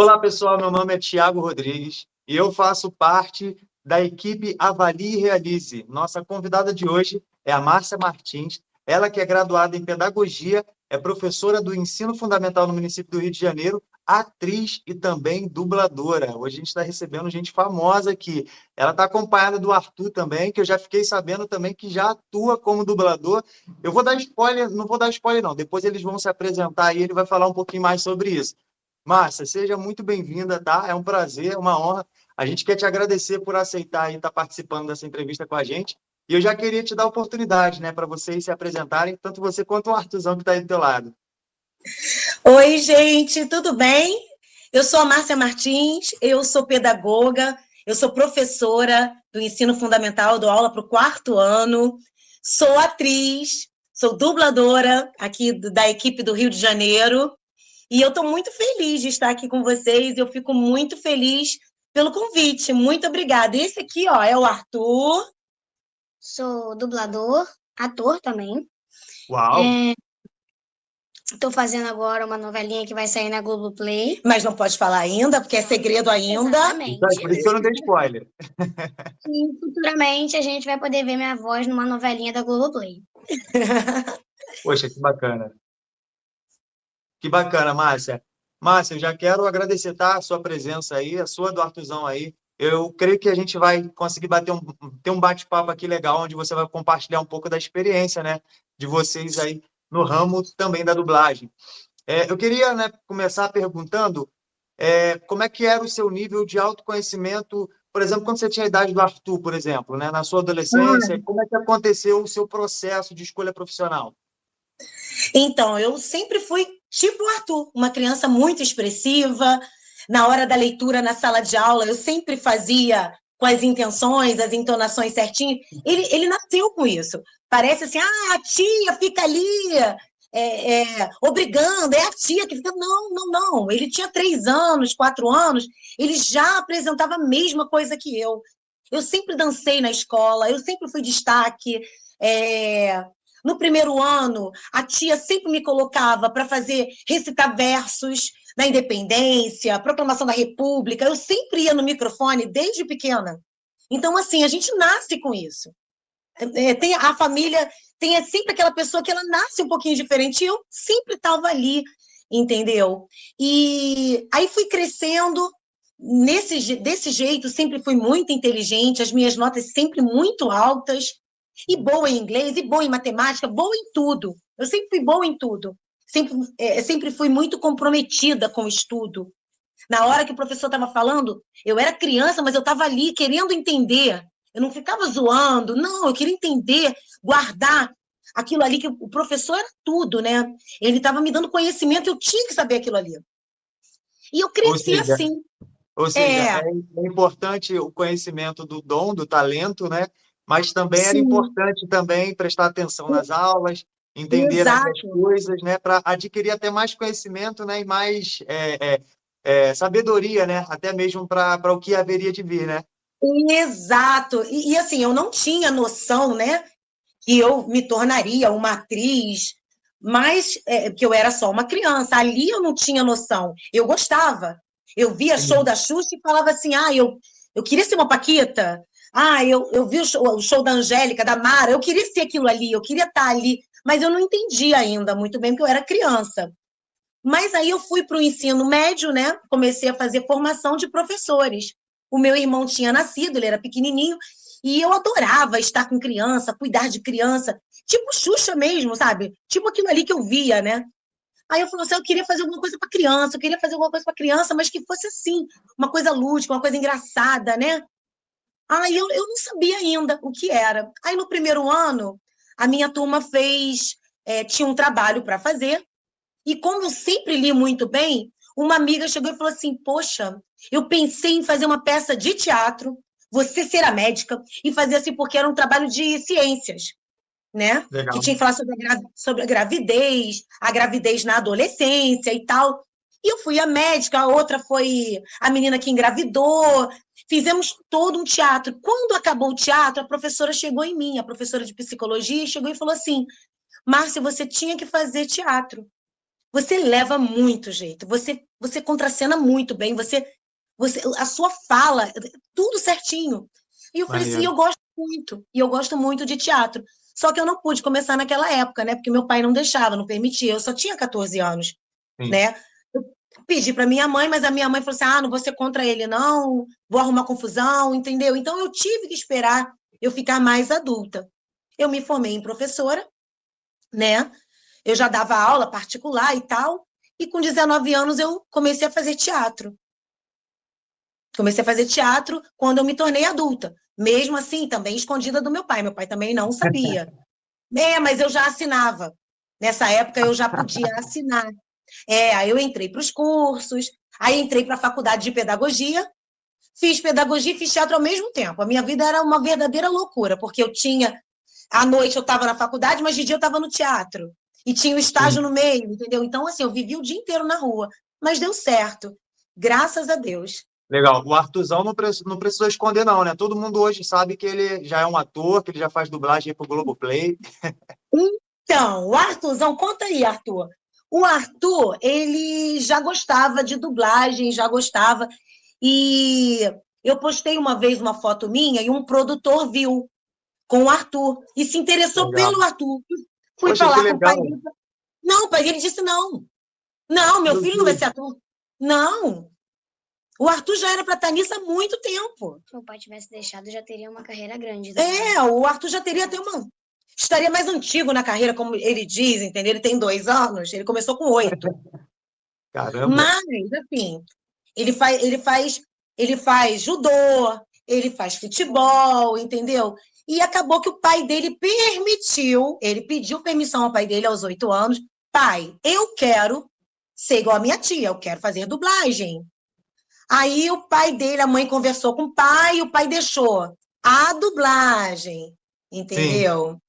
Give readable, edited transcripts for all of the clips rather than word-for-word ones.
Olá, pessoal. Meu nome é Thiago Rodrigues e eu faço parte da equipe Avalie e Realize. Nossa convidada de hoje é a Márcia Martins. Ela que é graduada em Pedagogia, é professora do Ensino Fundamental no município do Rio de Janeiro, atriz e também dubladora. Hoje a gente está recebendo gente famosa aqui. Ela está acompanhada do Arthur também, que eu já fiquei sabendo também que já atua como dublador. Eu vou dar spoiler, não vou dar spoiler não, depois eles vão se apresentar e ele vai falar um pouquinho mais sobre isso. Márcia, seja muito bem-vinda, tá? É um prazer, uma honra. A gente quer te agradecer por aceitar e estar participando dessa entrevista com a gente. E eu já queria te dar a oportunidade, né, para vocês se apresentarem, tanto você quanto o Arthurzão que está aí do teu lado. Oi, gente, tudo bem? Eu sou a Márcia Martins, eu sou pedagoga, eu sou professora do ensino fundamental, dou aula para o 4º ano, sou atriz, sou dubladora aqui da equipe do Rio de Janeiro, e eu estou muito feliz de estar aqui com vocês, eu fico muito feliz pelo convite, muito obrigada. Esse aqui, ó, é o Arthur. Sou dublador, ator também. Uau! Estou fazendo agora uma novelinha que vai sair na Globoplay. Mas não pode falar ainda, porque é segredo ainda. Exatamente. Por isso que eu não dei spoiler. E futuramente a gente vai poder ver minha voz numa novelinha da Globoplay. Poxa, que bacana. Que bacana, Márcia. Márcia, eu já quero agradecer, tá, a sua presença aí, a sua do Arthurzão aí. Eu creio que a gente vai conseguir ter um bate-papo aqui legal, onde você vai compartilhar um pouco da experiência, né, de vocês aí no ramo também da dublagem. Eu queria, né, começar perguntando como é que era o seu nível de autoconhecimento, por exemplo, quando você tinha a idade do Arthur, por exemplo, né, na sua adolescência, como é que aconteceu o seu processo de escolha profissional? Então, eu sempre fui tipo o Arthur, uma criança muito expressiva. Na hora da leitura, na sala de aula, eu sempre fazia com as intenções, as entonações certinho. Ele nasceu com isso. Parece assim, a tia fica ali obrigando, é a tia que fica... Não, não, não. Ele tinha 3 anos, 4 anos, ele já apresentava a mesma coisa que eu. Eu sempre dancei na escola, eu sempre fui destaque. No primeiro ano, a tia sempre me colocava para recitar versos da independência, proclamação da República. Eu sempre ia no microfone desde pequena. Então, assim, a gente nasce com isso. A família tem sempre aquela pessoa que ela nasce um pouquinho diferente. E eu sempre estava ali, entendeu? E aí fui crescendo desse jeito, sempre fui muito inteligente, as minhas notas sempre muito altas. E boa em inglês, e boa em matemática, boa em tudo. Eu sempre fui boa em tudo. Sempre fui muito comprometida com o estudo. Na hora que o professor estava falando, eu era criança, mas eu estava ali querendo entender. Eu não ficava zoando, não, eu queria entender, guardar aquilo ali, que o professor era tudo, né? Ele estava me dando conhecimento, eu tinha que saber aquilo ali. E eu cresci assim. Ou seja, é importante o conhecimento do dom, do talento, né? Mas também era importante também prestar atenção nas aulas, entender as coisas, né? Para adquirir até mais conhecimento, né? E mais sabedoria, né? Até mesmo para o que haveria de vir, né? Exato. E assim, eu não tinha noção, né? Que eu me tornaria uma atriz, mas que eu era só uma criança. Ali eu não tinha noção. Eu gostava. Eu via show da Xuxa e falava assim, eu queria ser uma Paquita. Eu vi o show da Angélica, da Mara, eu queria ser aquilo ali, eu queria estar ali, mas eu não entendia ainda muito bem, porque eu era criança. Mas aí eu fui para o ensino médio, né? Comecei a fazer formação de professores. O meu irmão tinha nascido, ele era pequenininho, e eu adorava estar com criança, cuidar de criança, tipo Xuxa mesmo, sabe? Tipo aquilo ali que eu via, né? Aí eu falei assim, eu queria fazer alguma coisa para criança, eu queria fazer alguma coisa para criança, mas que fosse assim, uma coisa lúdica, uma coisa engraçada, né? Aí eu não sabia ainda o que era. Aí no primeiro ano, a minha turma tinha um trabalho para fazer, e como eu sempre li muito bem, uma amiga chegou e falou assim, poxa, eu pensei em fazer uma peça de teatro, você ser a médica, e fazer assim, porque era um trabalho de ciências, né? Legal. Que tinha que falar sobre a gravidez na adolescência e tal. E eu fui a médica, a outra foi a menina que engravidou, fizemos todo um teatro. Quando acabou o teatro, a professora chegou em mim, a professora de psicologia, chegou e falou assim, Márcia, você tinha que fazer teatro. Você leva muito jeito, você você contracena muito bem, a sua fala, tudo certinho. E eu falei assim, Maneiro. eu gosto muito de teatro. Só que eu não pude começar naquela época, né? Porque meu pai não deixava, não permitia. Eu só tinha 14 anos, Sim. né? Eu pedi para minha mãe, mas a minha mãe falou assim: não vou ser contra ele, não, vou arrumar confusão, entendeu? Então eu tive que esperar eu ficar mais adulta. Eu me formei em professora, né? Eu já dava aula particular e tal, e com 19 anos eu comecei a fazer teatro. Comecei a fazer teatro quando eu me tornei adulta. Mesmo assim, também escondida do meu pai. Meu pai também não sabia. Mas eu já assinava. Nessa época eu já podia assinar. Aí eu entrei para os cursos, aí entrei para a faculdade de pedagogia, fiz pedagogia e fiz teatro ao mesmo tempo. A minha vida era uma verdadeira loucura, porque à noite eu estava na faculdade, mas de dia eu estava no teatro. E tinha o estágio Sim. no meio, entendeu? Então, assim, eu vivi o dia inteiro na rua. Mas deu certo. Graças a Deus. Legal. O Arthurzão não precisou esconder, não, né? Todo mundo hoje sabe que ele já é um ator, que ele já faz dublagem para o Globoplay. Então, o Arthurzão, conta aí, Arthur. O Arthur, ele já gostava de dublagem, já gostava. E eu postei uma vez uma foto minha e um produtor viu com o Arthur e se interessou Legal. pelo Arthur. Fui Poxa, que falar com o pai legal. dele. Não, o pai dele disse não. Não, meu Meu filho não vai ser Deus. ator. Não. O Arthur já era para estar nisso há muito tempo. Se meu pai tivesse deixado, eu já teria uma carreira grande. Também. O Arthur já teria até estaria mais antigo na carreira, como ele diz, entendeu? Ele tem 2 anos, ele começou com 8. Caramba. Mas, assim, ele faz judô, ele faz futebol, entendeu? E acabou que o pai dele ele pediu permissão ao pai dele aos 8 anos. Pai, eu quero ser igual a minha tia, eu quero fazer dublagem. Aí o pai dele, a mãe conversou com o pai e o pai deixou a dublagem, Sim. entendeu?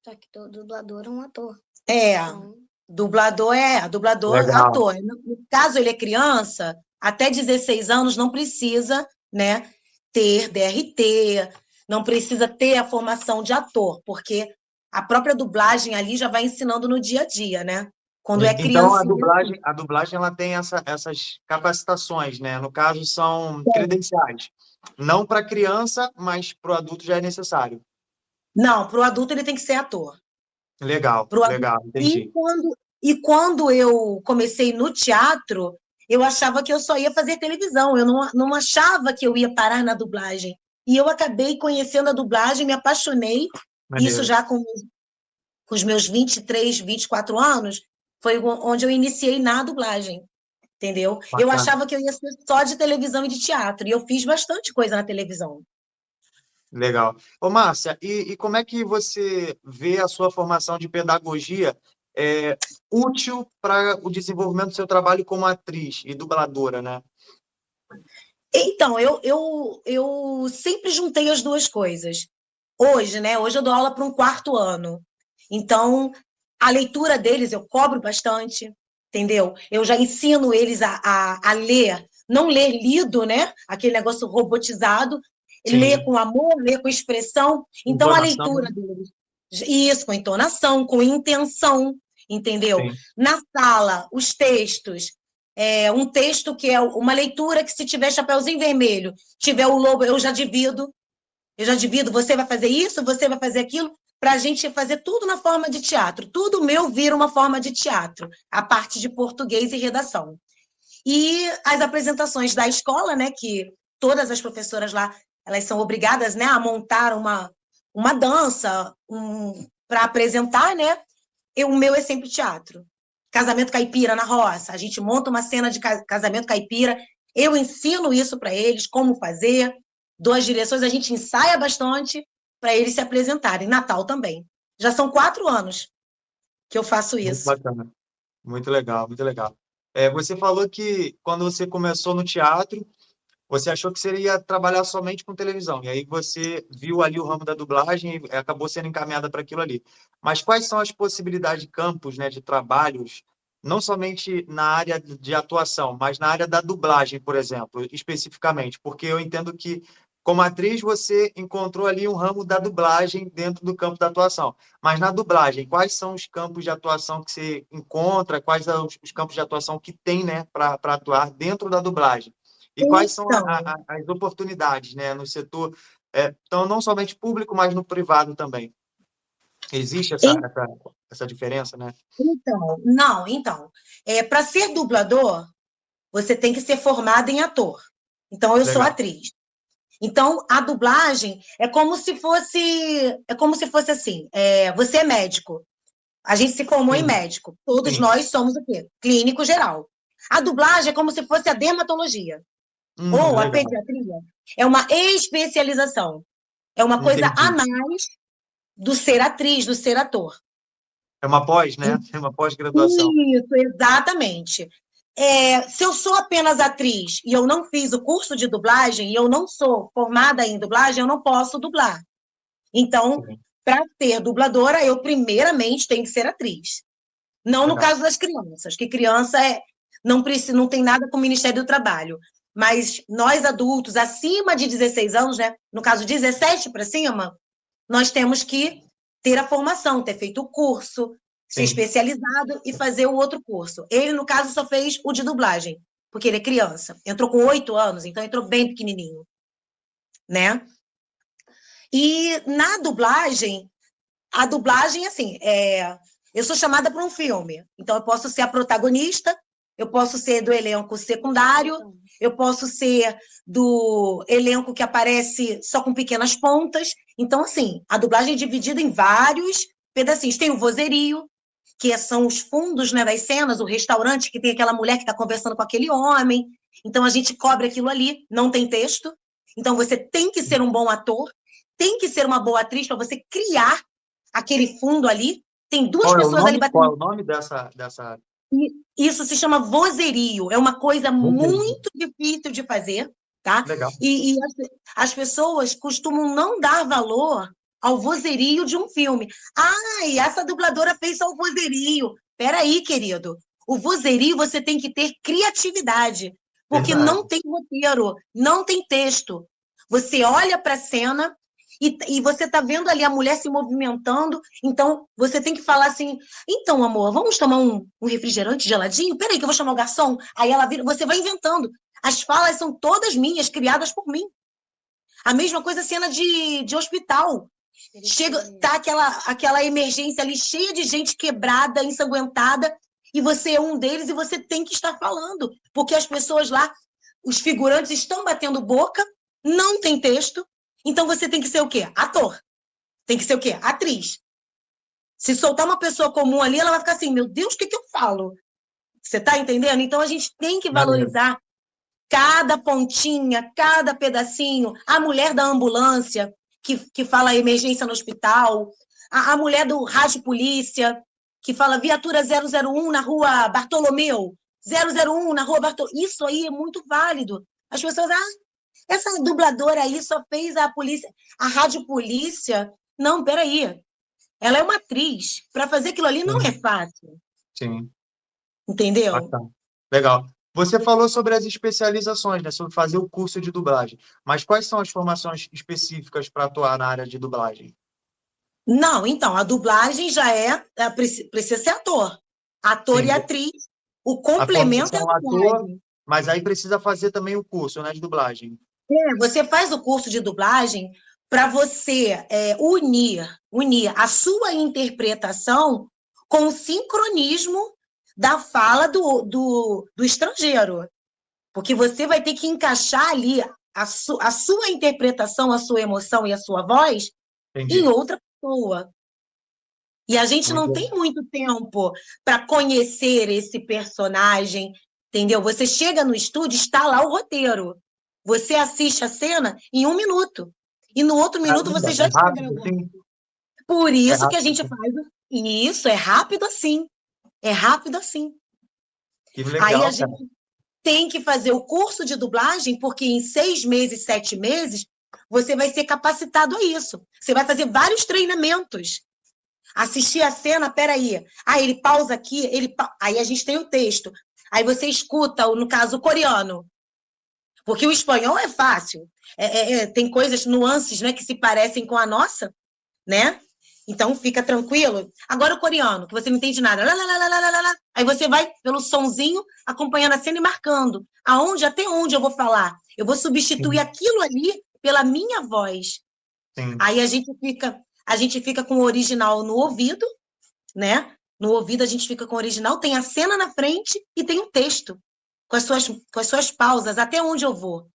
Só que todo dublador é um ator. Então, dublador Legal. ator. No caso, ele é criança, até 16 anos não precisa, né, ter DRT, não precisa ter a formação de ator, porque a própria dublagem ali já vai ensinando no dia a dia, né? Quando é Então, criancinha. a dublagem ela tem essas capacitações, né? No caso, são credenciais. Não para criança, mas para o adulto já é necessário. Não, para o adulto ele tem que ser ator. Legal, Pro adulto. legal, E entendi. quando eu comecei no teatro, eu achava que eu só ia fazer televisão, eu não achava que eu ia parar na dublagem. E eu acabei conhecendo a dublagem, me apaixonei, isso Maneiro. já com os meus 23, 24 anos, foi onde eu iniciei na dublagem, entendeu? Eu Bacana. achava que eu ia ser só de televisão e de teatro, e eu fiz bastante coisa na televisão. Legal. Ô, Márcia, e como é que você vê a sua formação de pedagogia útil para o desenvolvimento do seu trabalho como atriz e dubladora, né? Então, eu sempre juntei as duas coisas. Hoje, né? Hoje eu dou aula para um 4º ano. Então, a leitura deles eu cobro bastante, entendeu? Eu já ensino eles a ler, não ler lido, né? Aquele negócio robotizado, ler Sim. com amor, ler com expressão. Então, a Entonação. leitura deles, isso, com entonação, com intenção, entendeu? Sim. Na sala, os textos. Um texto que é uma leitura que, se tiver Chapeuzinho Vermelho, tiver o lobo, eu já divido, você vai fazer isso, você vai fazer aquilo, para a gente fazer tudo na forma de teatro. Tudo meu vira uma forma de teatro, a parte de português e redação. E as apresentações da escola, né, que todas as professoras lá, elas são obrigadas, né, a montar uma dança para apresentar, né? O meu é sempre teatro. Casamento caipira na roça, a gente monta uma cena de casamento caipira, eu ensino isso para eles, como fazer, dou as direções, a gente ensaia bastante para eles se apresentarem. Natal também. Já são 4 anos que eu faço Muito isso. bacana. Muito legal, muito legal. Você falou que quando você começou no teatro, você achou que você ia trabalhar somente com televisão, e aí você viu ali o ramo da dublagem e acabou sendo encaminhada para aquilo ali. Mas quais são as possibilidades de campos, né, de trabalhos, não somente na área de atuação, mas na área da dublagem, por exemplo, especificamente? Porque eu entendo que como atriz, você encontrou ali um ramo da dublagem dentro do campo da atuação. Mas na dublagem, quais são os campos de atuação que você encontra? Quais são os campos de atuação que tem, né, para atuar dentro da dublagem? E quais são Então, as oportunidades, né, no setor, então, não somente público, mas no privado também? Existe essa diferença, né? então, para ser dublador, você tem que ser formada em ator. Então, eu sou Legal. atriz. Então, a dublagem é como se fosse assim, você é médico, a gente se formou em Sim, médico, todos sim. nós somos o quê? Clínico geral. A dublagem é como se fosse a dermatologia, ou a Legal. pediatria. É uma especialização, é uma coisa a Entendi. mais do ser atriz, do ser ator. É uma pós, né? É uma pós-graduação. Isso, exatamente. Se eu sou apenas atriz e eu não fiz o curso de dublagem e eu não sou formada em dublagem, eu não posso dublar. Então, Sim, para ser dubladora, eu primeiramente tenho que ser atriz. Não no legal. caso das crianças, que criança não tem nada com o Ministério do Trabalho. Mas nós adultos, acima de 16 anos, né? No caso, 17 para cima, nós temos que ter a formação, ter feito o curso, ser Sim. especializado e fazer o outro curso. Ele, no caso, só fez o de dublagem, porque ele é criança. Entrou com 8 anos, então entrou bem pequenininho, né? E na dublagem, a dublagem, assim, eu sou chamada para um filme, então eu posso ser a protagonista, eu posso ser do elenco secundário, eu posso ser do elenco que aparece só com pequenas pontas. Então, assim, a dublagem é dividida em vários pedacinhos. Tem o vozerio, que são os fundos, né, das cenas, o restaurante que tem aquela mulher que está conversando com aquele homem. Então, a gente cobre aquilo ali, não tem texto. Então, você tem que ser um bom ator, tem que ser uma boa atriz para você criar aquele fundo ali. Tem duas pessoas ali Qual é batendo. o nome dessa... Isso se chama vozerio. É uma coisa muito difícil de fazer, tá? Legal. E as pessoas costumam não dar valor ao vozerio de um filme. Ai, essa dubladora fez só o vozerio. Peraí, querido. O vozerio você tem que ter criatividade, porque Verdade. não tem roteiro, não tem texto. Você olha para a cena e você está vendo ali a mulher se movimentando, então você tem que falar assim: então, amor, vamos tomar um refrigerante geladinho? Peraí, que eu vou chamar o garçom. Aí ela vira, você vai inventando. As falas são todas minhas, criadas por mim. A mesma coisa cena de hospital. Chega, tá aquela emergência ali cheia de gente quebrada, ensanguentada, e você é um deles e você tem que estar falando, porque as pessoas lá, os figurantes estão batendo boca, não tem texto, então você tem que ser o quê? Ator. Tem que ser o quê? Atriz. Se soltar uma pessoa comum ali, ela vai ficar assim, meu Deus, o que eu falo? Você está entendendo? Então, a gente tem que Maneiro. valorizar cada pontinha, cada pedacinho. A mulher da ambulância, que fala emergência no hospital, a mulher do rádio polícia, que fala viatura 001 na rua Bartolomeu, 001 na rua Bartolomeu. Isso aí é muito válido. As pessoas, essa dubladora aí só fez a polícia, a rádio polícia. Não, peraí. Ela é uma atriz. Para fazer aquilo ali não é Sim, fácil. sim. Entendeu? Bacana. Legal. Você falou sobre as especializações, né? Sobre fazer o curso de dublagem. Mas quais são as formações específicas para atuar na área de dublagem? Não, então, a dublagem já precisa ser ator. Ator Sim, e atriz, o a complemento é a formação ator, dublagem. mas aí precisa fazer também o curso, né, de dublagem. Você faz o curso de dublagem para você unir a sua interpretação com o sincronismo da fala do estrangeiro. Porque você vai ter que encaixar ali a sua interpretação, a sua emoção e a sua voz em Entendi. outra pessoa. E a gente não tem Muito muito tempo para conhecer esse personagem, entendeu? Você chega no estúdio, está lá o roteiro. Você assiste a cena em 1 minuto. E no outro minuto Caramba, você é já está rápido, gravando. sim. Por É isso que a rápido, gente sim. faz. Isso, é rápido assim. É rápido assim. Que Aí a legal, cara. gente tem que fazer o curso de dublagem, porque em 6 meses, 7 meses, você vai ser capacitado a isso. Você vai fazer vários treinamentos. Assistir a cena, peraí. Aí ele pausa aqui, aí a gente tem o texto. Aí você escuta, no caso, o coreano. Porque o espanhol é fácil. Tem coisas, nuances, né, que se parecem com a nossa, né? Então, fica tranquilo. Agora o coreano, que você não entende nada. Lá, lá, lá, lá, lá, lá, lá. Aí você vai pelo sonzinho, acompanhando a cena e marcando. Até onde eu vou falar. Eu vou substituir Sim, aquilo ali pela minha voz. sim. Aí a gente fica com o original no ouvido, né? No ouvido a gente fica com o original, tem a cena na frente e tem o texto, com as suas pausas, até onde eu vou.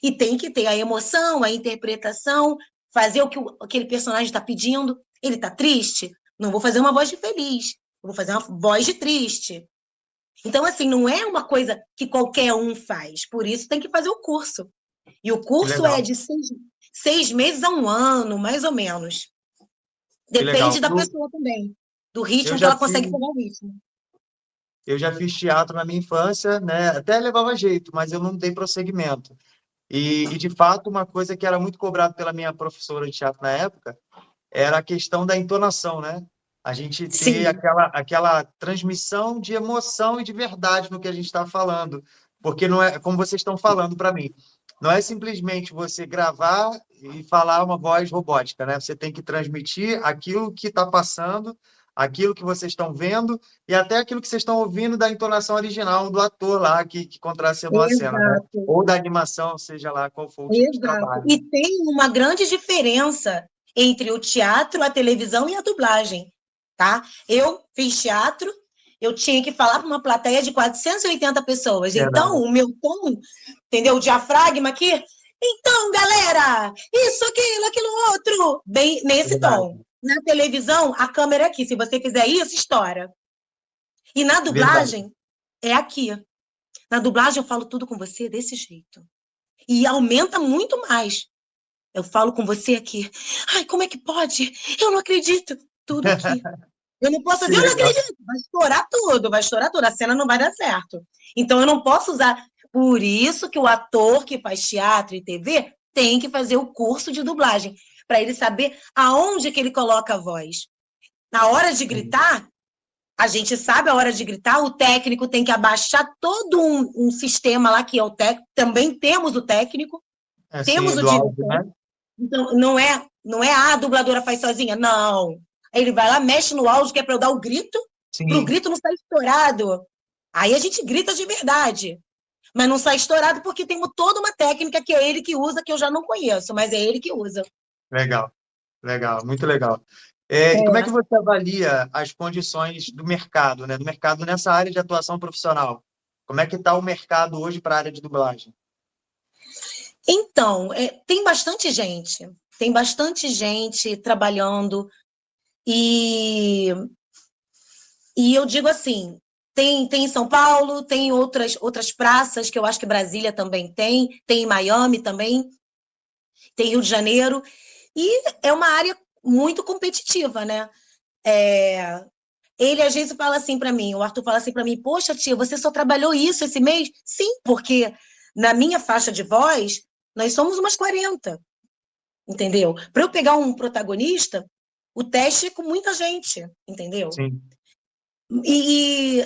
E tem que ter a emoção, a interpretação, fazer o que aquele personagem está pedindo. Ele está triste? Não vou fazer uma voz de feliz, eu vou fazer uma voz de triste. Então, assim, não é uma coisa que qualquer um faz, por isso tem que fazer o curso. E o Que curso é legal, de 6 meses a 1 ano, mais ou menos. que legal. Depende da pessoa também, do Eu ritmo que já ela consegue fiz, pegar o ritmo. eu já fiz teatro na minha infância, né? Até levava jeito, mas eu não dei prosseguimento. De fato, uma coisa que era muito cobrado pela minha professora de teatro na época era a questão da entonação, né? A gente ter Sim, aquela transmissão de emoção e de verdade no que a gente está falando. Porque não é, como vocês estão falando para mim, não é simplesmente você gravar e falar uma voz robótica, né? Você tem que transmitir aquilo que está passando, aquilo que vocês estão vendo e até aquilo que vocês estão ouvindo da entonação original do ator lá que contracenou a cena, né? exato. Ou da animação, seja lá qual for o tipo de Exato. trabalho, E né? tem uma grande diferença entre o teatro, a televisão e a dublagem, tá? Eu fiz teatro, eu tinha que falar para uma plateia de 480 pessoas. Então, Verdade, o meu tom, entendeu? O diafragma aqui. Então, galera, isso, aquilo, outro. Bem nesse tom. verdade, Na televisão, a câmera é aqui. Se você fizer isso, estoura. E na verdade. dublagem, é aqui. Na dublagem, eu falo tudo com você desse jeito. E aumenta muito mais. Eu falo com você aqui. Ai, como é que pode? Eu não acredito. Tudo aqui. Eu não posso Que fazer, eu não legal. acredito. Vai estourar tudo, vai estourar tudo. A cena não vai dar certo. Então, eu não posso usar. Por isso que o ator que faz teatro e TV tem que fazer o curso de dublagem, para ele saber aonde que ele coloca a voz. Na hora de Sim. gritar, a gente sabe a hora de gritar, o técnico tem que abaixar todo um sistema lá, que é o técnico. Também temos o técnico, Assim, temos o do áudio, diretor. né? Então, não é a dubladora faz sozinha, não. Aí ele vai lá, mexe no áudio, que é para eu dar o grito, para o Sim, grito não sair estourado. Aí a gente grita de verdade. Mas não sai estourado porque tem toda uma técnica que é ele que usa, que eu já não conheço, mas é ele que usa. legal, legal, muito legal. E como é que É. você avalia as condições do mercado, né? Do mercado nessa área de atuação profissional? Como é que está o mercado hoje para a área de dublagem? Então, tem bastante gente trabalhando e, e eu digo assim, tem em São Paulo, tem outras praças, que eu acho que Brasília também tem em Miami também, tem Rio de Janeiro, e é uma área muito competitiva, né? É, ele às vezes fala assim para mim, o Arthur fala assim para mim, poxa tia, você só trabalhou isso esse mês? Sim, porque na minha faixa de voz, nós somos umas 40, entendeu? Para eu pegar um protagonista, o teste é com muita gente, entendeu? Sim, E,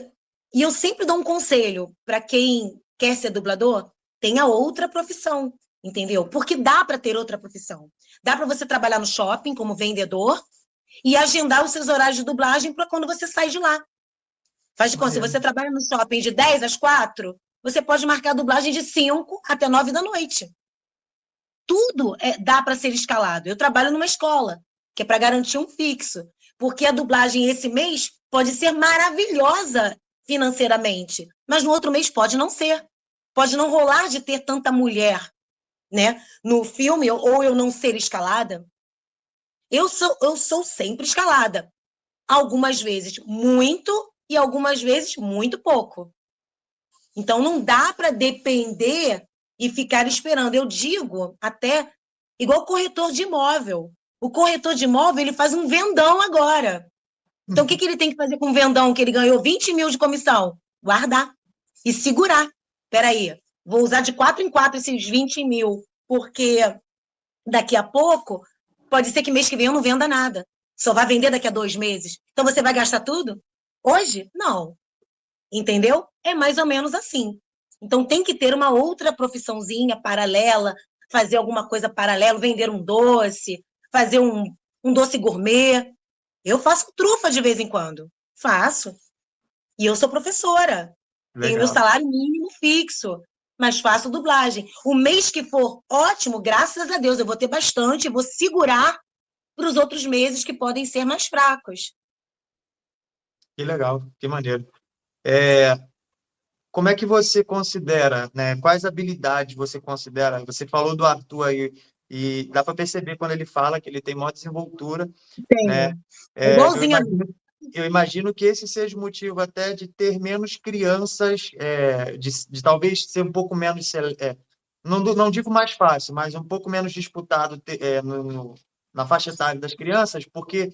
e eu sempre dou um conselho para quem quer ser dublador, tenha outra profissão, entendeu? Porque dá para ter outra profissão. Dá para você trabalhar no shopping como vendedor e agendar os seus horários de dublagem para quando você sai de lá. Faz de conta, se maneiro. você trabalha no shopping de 10 às 4, você pode marcar a dublagem de 5 até 9 da noite. Tudo dá para ser escalado. Eu trabalho numa escola, que é para garantir um fixo, porque a dublagem esse mês pode ser maravilhosa financeiramente, mas no outro mês pode não ser. Pode não rolar de ter tanta mulher, né, no filme, ou eu não ser escalada. Eu sou sempre escalada. Algumas vezes muito e algumas vezes muito pouco. Então, não dá para depender e ficar esperando. Eu digo até igual corretor de imóvel. O corretor de imóvel, ele faz um vendão agora. Então, o que ele tem que fazer com o vendão que ele ganhou 20 mil de comissão? Guardar e segurar. Espera aí, vou usar de 4 em 4 esses 20 mil, porque daqui a pouco, pode ser que mês que vem eu não venda nada. Só vai vender daqui a 2 meses. Então, você vai gastar tudo? Hoje? Não. Entendeu? É mais ou menos assim. Então, tem que ter uma outra profissãozinha paralela, fazer alguma coisa paralela, vender um doce, fazer um doce gourmet. Eu faço trufa de vez em quando. Faço. E eu sou professora. Tenho meu Legal. salário mínimo fixo, mas faço dublagem. O mês que for ótimo, graças a Deus, eu vou ter bastante, vou segurar para os outros meses que podem ser mais fracos. Que legal, que maneiro. É, como é que você considera, né? Quais habilidades você considera? Você falou do Arthur aí, e dá para perceber quando ele fala que ele tem maior desenvoltura, né? Tenho. Eu Igualzinho a mim. imagino que esse seja o motivo até de ter menos crianças, de talvez ser um pouco menos, não digo mais fácil, mas um pouco menos disputado na faixa etária das crianças, porque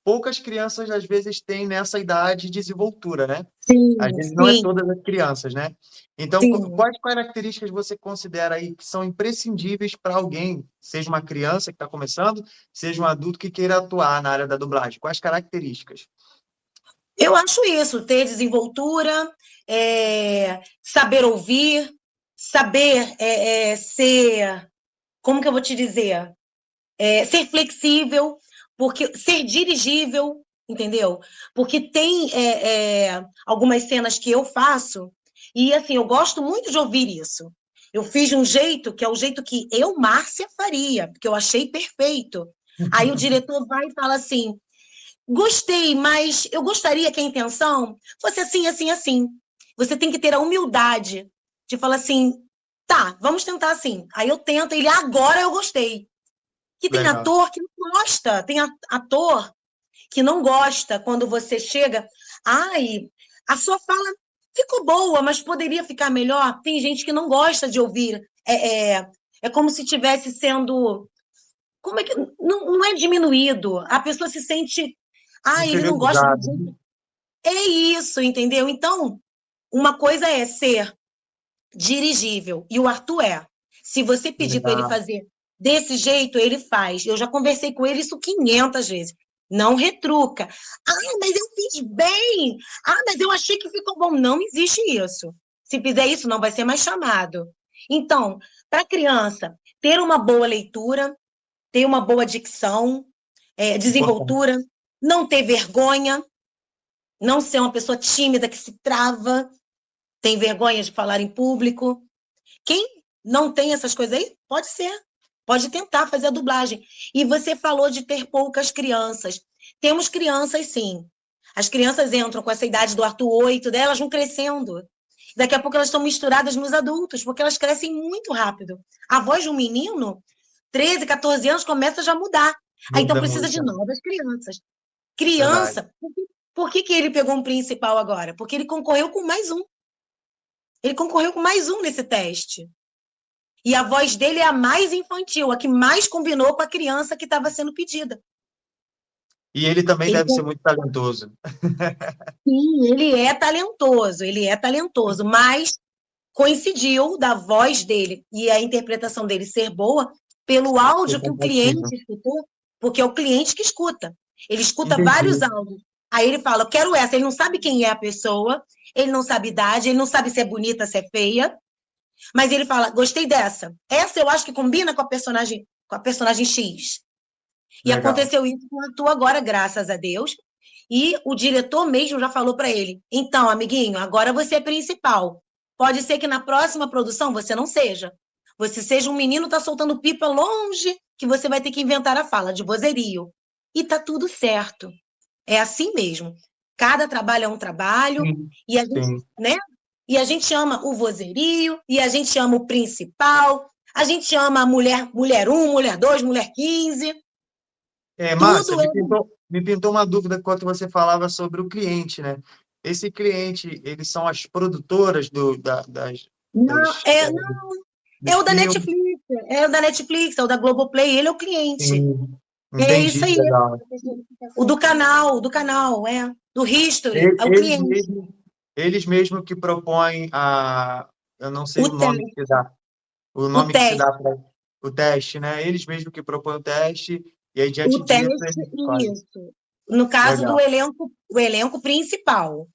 poucas crianças às vezes têm nessa idade de desenvoltura, né? Às Sim, vezes não é sim, todas as crianças, né? Então, sim. quais características você considera aí que são imprescindíveis para alguém, seja uma criança que está começando, seja um adulto que queira atuar na área da dublagem? Quais características? Eu acho isso, ter desenvoltura, saber ouvir, saber ser, como que eu vou te dizer? Ser flexível, porque ser dirigível, entendeu? Porque tem algumas cenas que eu faço e, assim, eu gosto muito de ouvir isso. Eu fiz de um jeito que é o jeito que eu, Márcia, faria, porque eu achei perfeito. Aí o diretor vai e fala assim, gostei, mas eu gostaria que a intenção fosse assim, assim, assim. Você tem que ter a humildade de falar assim, tá, vamos tentar assim. Aí eu tento, ele, agora eu gostei. Que tem Legal. ator que não gosta, tem ator que não gosta quando você chega, ai, a sua fala ficou boa, mas poderia ficar melhor. Tem gente que não gosta de ouvir. É como se estivesse sendo. Como é que. Não, não é diminuído. A pessoa se sente. Ah, ele não gosta do Inferiorizado. jeito. É isso, entendeu? Então, uma coisa é ser dirigível, e o Arthur é. Se você pedir para ele Legal. fazer desse jeito, ele faz. Eu já conversei com ele isso 500 vezes. Não retruca. Ah, mas eu fiz bem. Ah, mas eu achei que ficou bom. Não existe isso. Se fizer isso, não vai ser mais chamado. Então, para a criança, ter uma boa leitura, ter uma boa dicção, Importante. desenvoltura, não ter vergonha, não ser uma pessoa tímida que se trava, tem vergonha de falar em público. Quem não tem essas coisas aí, pode ser. Pode tentar fazer a dublagem. E você falou de ter poucas crianças. Temos crianças, sim. As crianças entram com essa idade do Arthur 8, elas vão crescendo. Daqui a pouco elas estão misturadas nos adultos, porque elas crescem muito rápido. A voz de um menino, 13, 14 anos, começa já a mudar. Aí, então Muda precisa de muito. novas crianças. Verdade. Criança, por que ele pegou um principal agora? Porque ele concorreu com mais um. Ele concorreu com mais um nesse teste. E a voz dele é a mais infantil, a que mais combinou com a criança que estava sendo pedida. E ele também Ele, deve ser muito talentoso. sim, ele é talentoso, mas coincidiu da voz dele e a interpretação dele ser boa pelo Ser áudio que o compatível. cliente escutou, porque é o cliente que escuta. Ele escuta vários Entendi. áudios. Aí ele fala, eu quero essa. Ele não sabe quem é a pessoa, ele não sabe idade, ele não sabe se é bonita, se é feia, mas ele fala, gostei dessa. Essa eu acho que combina com a personagem X. E Legal. aconteceu isso com o Arthur agora, graças a Deus. E o diretor mesmo já falou para ele: então, amiguinho, agora você é principal. Pode ser que na próxima produção você não seja. Você seja um menino que está soltando pipa longe, que você vai ter que inventar a fala de vozerio. E tá tudo certo. É assim mesmo. Cada trabalho é um trabalho, Sim. e a gente, Sim. né? E a gente ama o vozerio, e a gente ama o principal, a gente ama a mulher 1, mulher 2, mulher 15. Márcia, Tudo é. me pintou uma dúvida quando você falava sobre o cliente, né? Esse cliente, eles são as produtoras Não, não, dos filmes? É o da Netflix, é o da Globoplay, ele é o cliente. Sim. É Entendi, isso aí. legal. Do History, E- é o Eles cliente. mesmos, eles mesmos que propõem eu não sei O o nome que teste, se dá, o o nome que se dá teste, para o teste, né? Eles mesmos que propõem o teste, e aí, diante o disso, teste, eles escolhem. isso. No caso do Legal. elenco, o elenco principal.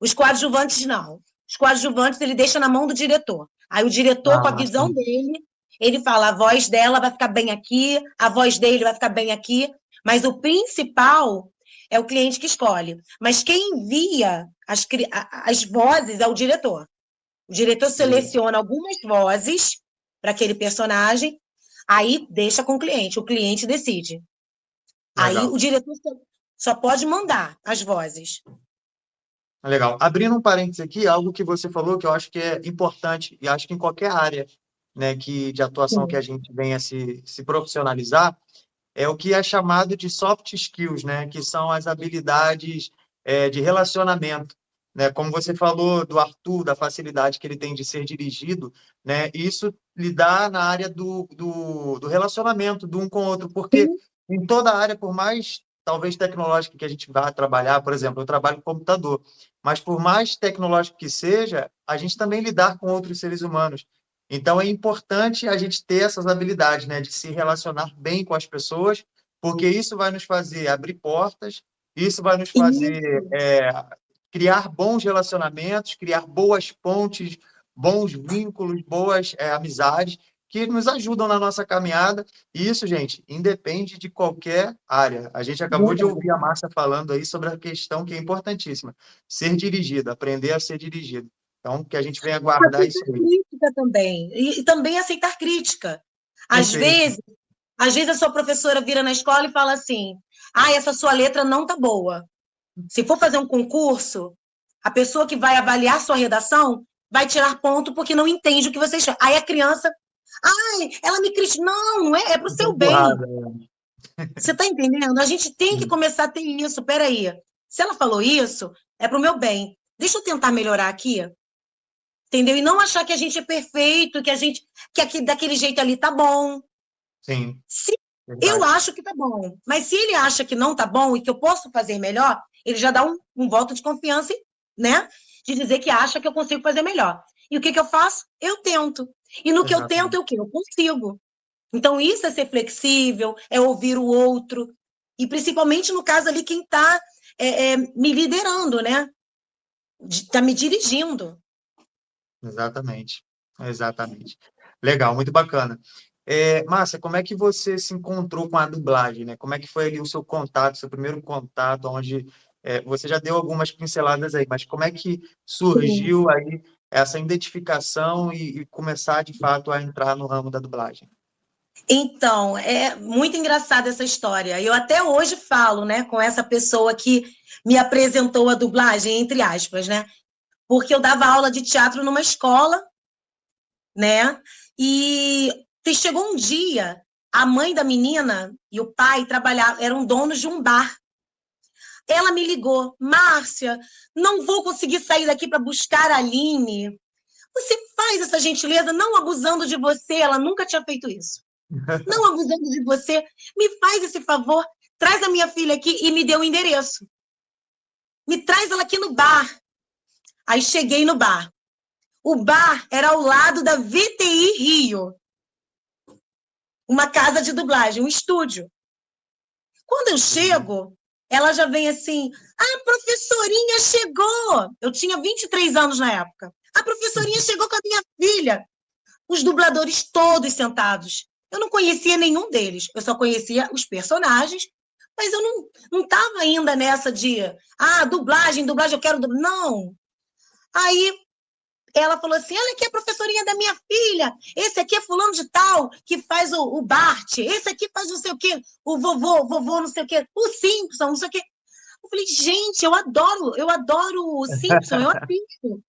Os coadjuvantes, não. os coadjuvantes ele deixa na mão do diretor. Aí o diretor, com a visão sim. dele, ele fala, a voz dela vai ficar bem aqui, a voz dele vai ficar bem aqui, mas o principal é o cliente que escolhe. Mas quem envia as vozes é o diretor. O diretor seleciona algumas vozes para aquele personagem, aí deixa com o cliente decide. Aí Legal. o diretor só pode mandar as vozes. Legal. Abrindo um parênteses aqui, algo que você falou que eu acho que é importante, e acho que em qualquer área, né, de atuação que a gente venha se profissionalizar, é o que é chamado de soft skills, né, que são as habilidades de relacionamento. Né? Como você falou do Arthur, da facilidade que ele tem de ser dirigido, né, isso lhe dá na área do relacionamento do um com o outro, porque em toda área, por mais talvez tecnológica que a gente vá trabalhar, por exemplo, eu trabalho com computador, mas por mais tecnológico que seja, a gente também lidar com outros seres humanos. Então, é importante a gente ter essas habilidades, né, de se relacionar bem com as pessoas, porque isso vai nos fazer abrir portas, isso vai nos fazer criar bons relacionamentos, criar boas pontes, bons vínculos, boas amizades, que nos ajudam na nossa caminhada. E isso, gente, independe de qualquer área. A gente acabou de ouvir a Márcia falando aí sobre a questão que é importantíssima, ser dirigido, aprender a ser dirigido. Então, que a gente venha guardar isso aí. Crítica também. E também aceitar crítica. Perfeito. Às vezes a sua professora vira na escola e fala assim, essa sua letra não tá boa. Se for fazer um concurso, a pessoa que vai avaliar sua redação vai tirar ponto porque não entende o que você está. Aí a criança, ela me critica. Não é para o seu bem. Você está entendendo? A gente tem que começar a ter isso. Peraí, se ela falou isso, é para o meu bem. Deixa eu tentar melhorar aqui. Entendeu? E não achar que a gente é perfeito, que aqui, daquele jeito ali tá bom. Sim. Eu acho que tá bom. Mas se ele acha que não tá bom e que eu posso fazer melhor, ele já dá um voto de confiança, né? De dizer que acha que eu consigo fazer melhor. E o que eu faço? Eu tento. E no que eu tento, é o quê? Eu consigo. Então, isso é ser flexível, é ouvir o outro. E principalmente no caso ali, quem está me liderando, né? Está me dirigindo. Exatamente. Legal, muito bacana. Márcia, como é que você se encontrou com a dublagem, né? Como é que foi ali o seu contato, seu primeiro contato, onde você já deu algumas pinceladas aí, mas como é que surgiu aí essa identificação e começar, de fato, a entrar no ramo da dublagem? Então, é muito engraçada essa história. Eu até hoje falo, né, com essa pessoa que me apresentou a dublagem, entre aspas, né? Porque eu dava aula de teatro numa escola, né? E chegou um dia, a mãe da menina e o pai eram donos de um bar. Ela me ligou, Márcia, não vou conseguir sair daqui para buscar a Aline. Você faz essa gentileza, não abusando de você, ela nunca tinha feito isso. Não abusando de você, me faz esse favor, traz a minha filha aqui e me dê o endereço. Me traz ela aqui no bar. Aí cheguei no bar. O bar era ao lado da VTI Rio. Uma casa de dublagem, um estúdio. Quando eu chego, ela já vem assim, a professorinha chegou. Eu tinha 23 anos na época. A professorinha chegou com a minha filha. Os dubladores todos sentados. Eu não conhecia nenhum deles. Eu só conhecia os personagens, mas eu não estava ainda nessa de dublagem, eu quero dublar. Não. Aí ela falou assim, olha aqui a professorinha da minha filha, esse aqui é fulano de tal, que faz o Bart, esse aqui faz não sei o quê, o vovô não sei o quê, o Simpson, não sei o quê. Eu falei, gente, eu adoro o Simpson, eu assisto.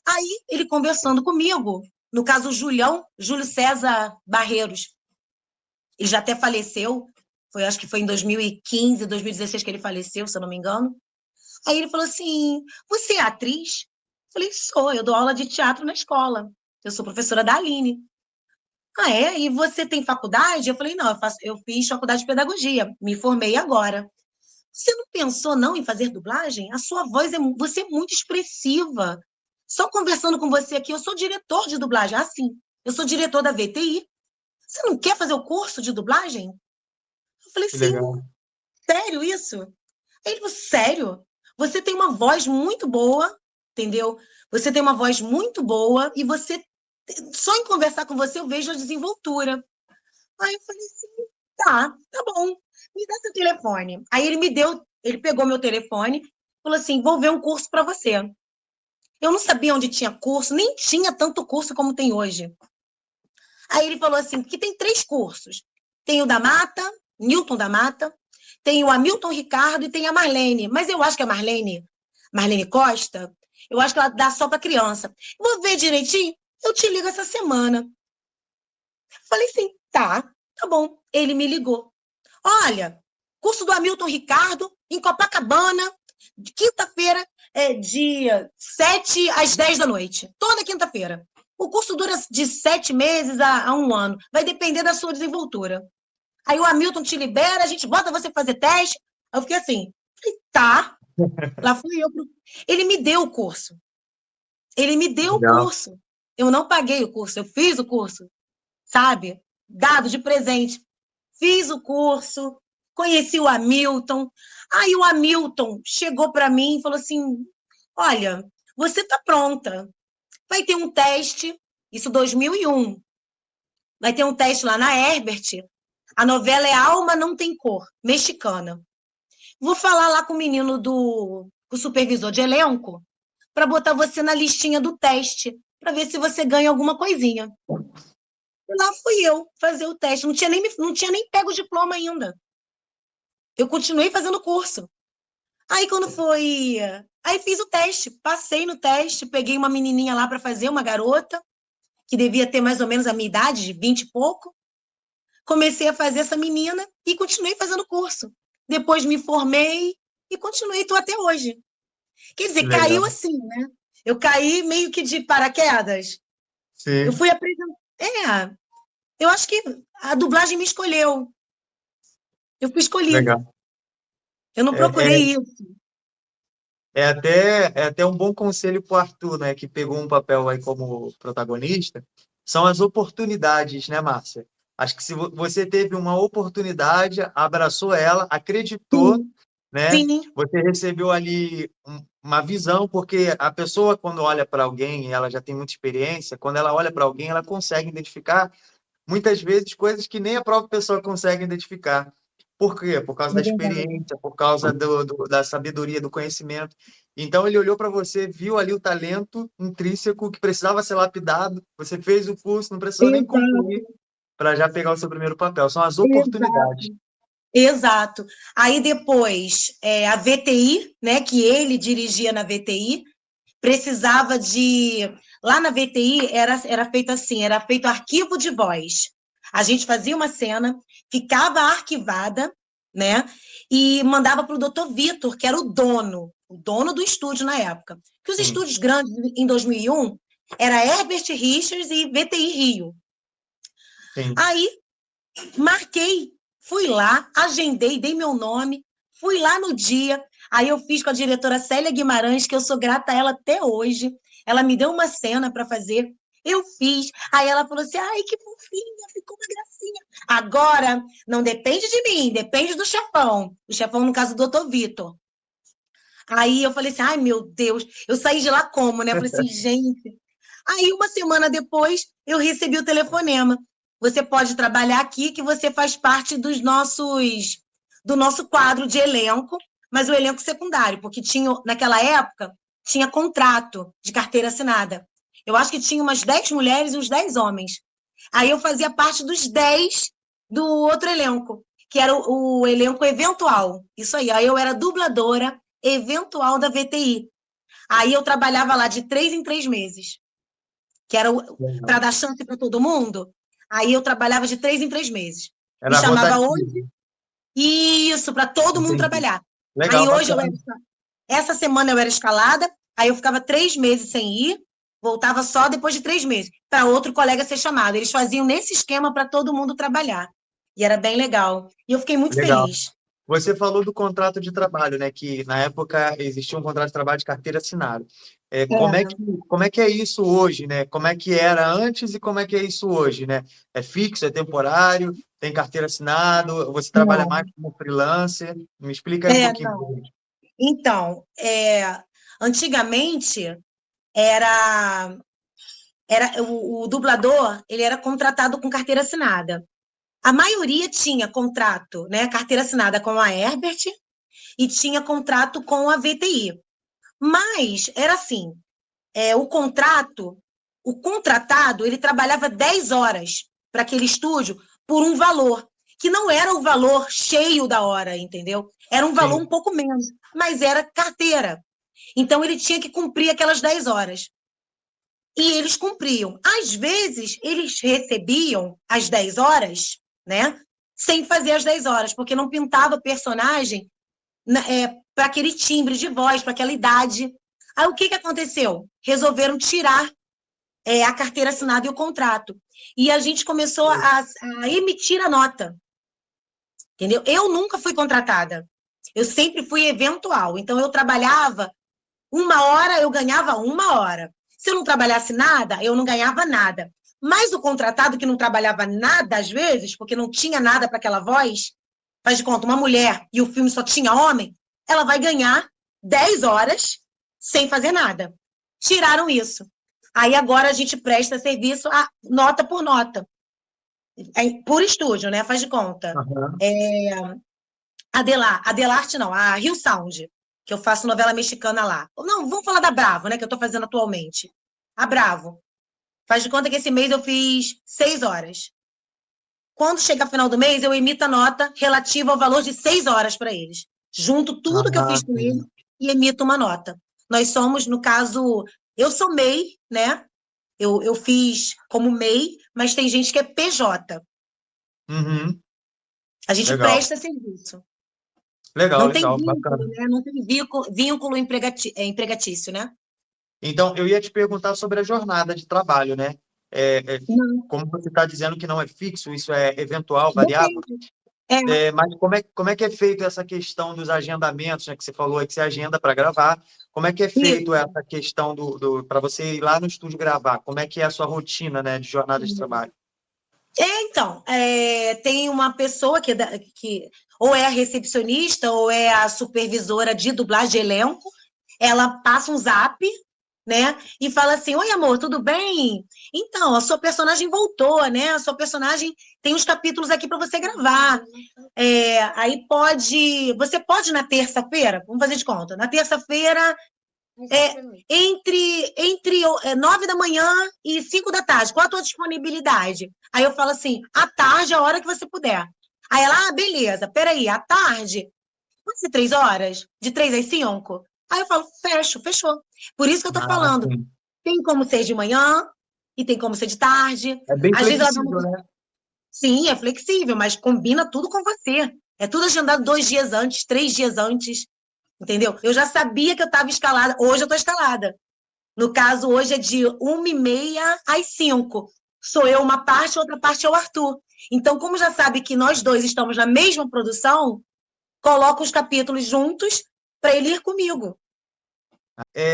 Aí ele conversando comigo, no caso o Júlio César Barreiros, ele já até faleceu, acho que foi em 2015, 2016 que ele faleceu, se eu não me engano. Aí ele falou assim, você é atriz? Eu falei, sou, eu dou aula de teatro na escola. Eu sou professora da Aline. É? E você tem faculdade? Eu falei, não, eu fiz faculdade de pedagogia, me formei agora. Você não pensou, não, em fazer dublagem? A sua voz, você é muito expressiva. Só conversando com você aqui, eu sou diretor de dublagem. Sim, eu sou diretor da VTI. Você não quer fazer o curso de dublagem? Eu falei, sim, sério isso? Aí ele falou, sério? Você tem uma voz muito boa, entendeu? Você tem uma voz muito boa e você, só em conversar com você, eu vejo a desenvoltura. Aí eu falei assim, tá bom, me dá seu telefone. Aí ele pegou meu telefone e falou assim, vou ver um curso para você. Eu não sabia onde tinha curso, nem tinha tanto curso como tem hoje. Aí ele falou assim, que tem 3 cursos. Tem o da Mata, Newton da Mata, tem o Hamilton Ricardo e tem a Marlene. Mas eu acho que a Marlene Costa, eu acho que ela dá só para criança. Vou ver direitinho, eu te ligo essa semana. Falei assim, tá bom. Ele me ligou. Olha, curso do Hamilton Ricardo, em Copacabana, de quinta-feira, de 7 às 10 da noite. Toda quinta-feira. O curso dura de 7 meses a 1 ano. Vai depender da sua desenvoltura. Aí o Hamilton te libera, a gente bota você fazer teste. Aí eu fiquei assim, falei, tá. Lá fui eu. Ele me deu o curso. Ele me deu o Legal. curso. Eu não paguei o curso, eu fiz o curso, sabe? Dado de presente. Fiz o curso, conheci o Hamilton. Aí o Hamilton chegou para mim e falou assim, olha, você está pronta. Vai ter um teste, isso 2001. Vai ter um teste lá na Herbert. A novela é Alma Não Tem Cor, mexicana. Vou falar lá com o menino o supervisor de elenco para botar você na listinha do teste, para ver se você ganha alguma coisinha. E lá fui eu fazer o teste. Não tinha nem pego o diploma ainda. Eu continuei fazendo o curso. Aí quando foi... Aí fiz o teste, passei no teste, peguei uma menininha lá para fazer, uma garota, que devia ter mais ou menos a minha idade, de 20 e pouco. Comecei a fazer essa menina e continuei fazendo o curso. Depois me formei e continuei, estou até hoje. Quer dizer, Legal. caiu assim, né? Eu caí meio que de paraquedas. Eu Sim, fui apresentar... eu acho que a dublagem me escolheu. Eu fui escolhida. legal. Eu não É, é, procurei isso. é até um bom conselho para o Arthur, né, que pegou um papel aí como protagonista, são as oportunidades, né, Márcia? Acho que se você teve uma oportunidade, abraçou ela, acreditou, Sim, né? sim, Você recebeu ali uma visão, porque a pessoa, quando olha para alguém, e ela já tem muita experiência, quando ela olha para alguém, ela consegue identificar, muitas vezes, coisas que nem a própria pessoa consegue identificar. Por quê? Por causa é da verdade. experiência, por causa da sabedoria, do conhecimento. Então, ele olhou para você, viu ali o talento intrínseco que precisava ser lapidado, você fez o curso, não precisou nem concluir Exato, para já pegar o seu primeiro papel. São as oportunidades. exato, exato. Aí depois, a VTI, né, que ele dirigia na VTI, precisava de... Lá na VTI era feito assim, era feito arquivo de voz. A gente fazia uma cena, ficava arquivada, né? E mandava para o doutor Vitor, que era o dono do estúdio na época. Que os Sim, estúdios grandes em 2001 era Herbert Richards e VTI Rio. sim. Aí marquei, fui lá, agendei, dei meu nome, fui lá no dia. Aí eu fiz com a diretora Célia Guimarães, que eu sou grata a ela até hoje. Ela me deu uma cena para fazer. Eu fiz. Aí ela falou assim: ai, que fofinha, ficou uma gracinha. Agora, não depende de mim, depende do chefão. O chefão, no caso, o doutor Vitor. Aí eu falei assim: ai, meu Deus. Eu saí de lá como, né? Eu falei assim, gente. Aí, uma semana depois, eu recebi o telefonema. Você pode trabalhar aqui, que você faz parte do nosso quadro de elenco, mas o elenco secundário, porque tinha, naquela época, tinha contrato de carteira assinada. Eu acho que tinha umas 10 mulheres e uns 10 homens. Aí eu fazia parte dos 10 do outro elenco, que era o elenco eventual. Isso aí. Aí eu era dubladora eventual da VTI. Aí eu trabalhava lá de 3 em 3 meses, que era para Legal. dar chance para todo mundo. Aí eu trabalhava de 3 em 3 meses. Me Era chamava rotativo. hoje, isso, para todo mundo Entendi. trabalhar. Legal, Aí hoje bacana. essa semana eu era escalada, aí eu ficava 3 meses sem ir, voltava só depois de 3 meses, para outro colega ser chamado. Eles faziam nesse esquema para todo mundo trabalhar. E era bem legal. E eu fiquei muito Legal. feliz. Você falou do contrato de trabalho, né? Que na época existia um contrato de trabalho de carteira assinada. Como é que é isso hoje, né? Como é que era antes e como é que é isso hoje, né? É fixo, é temporário, tem carteira assinada, você trabalha Não, mais como freelancer? Me explica aí um pouquinho. não. Então, antigamente era o dublador, ele era contratado com carteira assinada. A maioria tinha contrato, né, carteira assinada com a Herbert e tinha contrato com a VTI. Mas era assim, o contratado, ele trabalhava 10 horas para aquele estúdio por um valor, que não era o valor cheio da hora, entendeu? Era um valor Sim. um pouco menos, mas era carteira. Então, ele tinha que cumprir aquelas 10 horas. E eles cumpriam. Às vezes, eles recebiam as 10 horas, né? Sem fazer as 10 horas, porque não pintava o personagem para aquele timbre de voz, para aquela idade. Aí, o que aconteceu? Resolveram tirar a carteira assinada e o contrato. E a gente começou a emitir a nota. Entendeu? Eu nunca fui contratada. Eu sempre fui eventual. Então, eu trabalhava 1 hora, eu ganhava 1 hora. Se eu não trabalhasse nada, eu não ganhava nada. Mas o contratado que não trabalhava nada, às vezes, porque não tinha nada para aquela voz, faz de conta, uma mulher e o filme só tinha homem, ela vai ganhar 10 horas sem fazer nada. Tiraram isso. Aí agora a gente presta serviço nota por nota. Por estúdio, né? Faz de conta. Uhum. Adelarte não, a Rio Sound, que eu faço novela mexicana lá. Não, vamos falar da Bravo, né? Que eu tô fazendo atualmente. A Bravo. Faz de conta que esse mês eu fiz 6 horas. Quando chega final do mês, eu emito a nota relativa ao valor de 6 horas para eles. Junto tudo que eu fiz com eles e emito uma nota. Nós somos, no caso, eu sou MEI, né? Eu fiz como MEI, mas tem gente que é PJ. Uhum. A gente Legal. presta serviço. Legal, Não tem legal, vínculo, bacana. né? Não tem vínculo empregatício, né? Então, eu ia te perguntar sobre a jornada de trabalho, né? Não, Como você está dizendo que não é fixo, isso é eventual, variável. depende. É, Mas como é que é feito essa questão dos agendamentos, né? Que você falou aí que você agenda para gravar. Como é que é feito isso. essa questão para você ir lá no estúdio gravar? Como é que é a sua rotina, né, de jornada de trabalho? Então, tem uma pessoa que ou é a recepcionista ou é a supervisora de dublagem de elenco, ela passa um zap, né? E fala assim: Oi, amor, tudo bem? Então, a sua personagem voltou, né? A sua personagem tem uns capítulos aqui para você gravar. Aí você pode na terça-feira, vamos fazer de conta, na terça-feira, entre 9 da manhã e 5 da tarde, qual a tua disponibilidade? Aí eu falo assim: à tarde, a hora que você puder. Aí ela, beleza, peraí, à tarde, pode ser 3 horas? De 3 às 5? Aí eu falo, fechou. Por isso que eu tô Ah, falando, sim. tem como ser de manhã e tem como ser de tarde. É bem Às vezes ela dá flexível, né? Sim, é flexível, mas combina tudo com você. É tudo agendado 2 dias antes, 3 dias antes, entendeu? Eu já sabia que eu estava escalada, hoje eu estou escalada. No caso, hoje é de 1h30 às 5. Sou eu uma parte, outra parte é o Arthur. Então, como já sabe que nós dois estamos na mesma produção, coloco os capítulos juntos para ele ir comigo.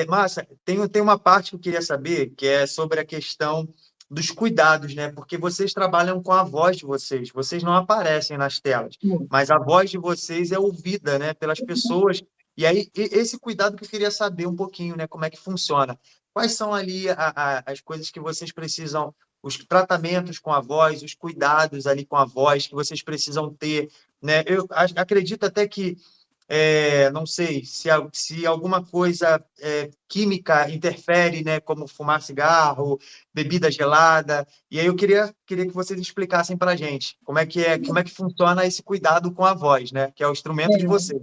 Márcia, tem uma parte que eu queria saber, que é sobre a questão dos cuidados, né? Porque vocês trabalham com a voz de vocês não aparecem nas telas, mas a voz de vocês é ouvida, né, pelas pessoas. E aí, esse cuidado que eu queria saber um pouquinho, né, como é que funciona. Quais são ali as coisas que vocês precisam, os tratamentos com a voz, os cuidados ali com a voz que vocês precisam ter, né? Eu acredito até que não sei se alguma coisa química interfere, né, como fumar cigarro, bebida gelada. E aí eu queria que vocês explicassem para a gente como é que funciona esse cuidado com a voz, né, que é o instrumento de vocês.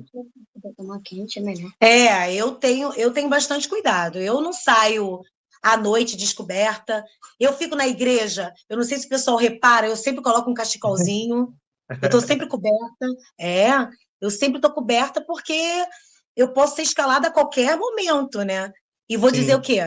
Eu tenho bastante cuidado. Eu não saio à noite descoberta. Eu fico na igreja, eu não sei se o pessoal repara, eu sempre coloco um cachecolzinho. Eu estou sempre coberta. Eu sempre estou coberta porque eu posso ser escalada a qualquer momento, né? E vou dizer o Sim. quê?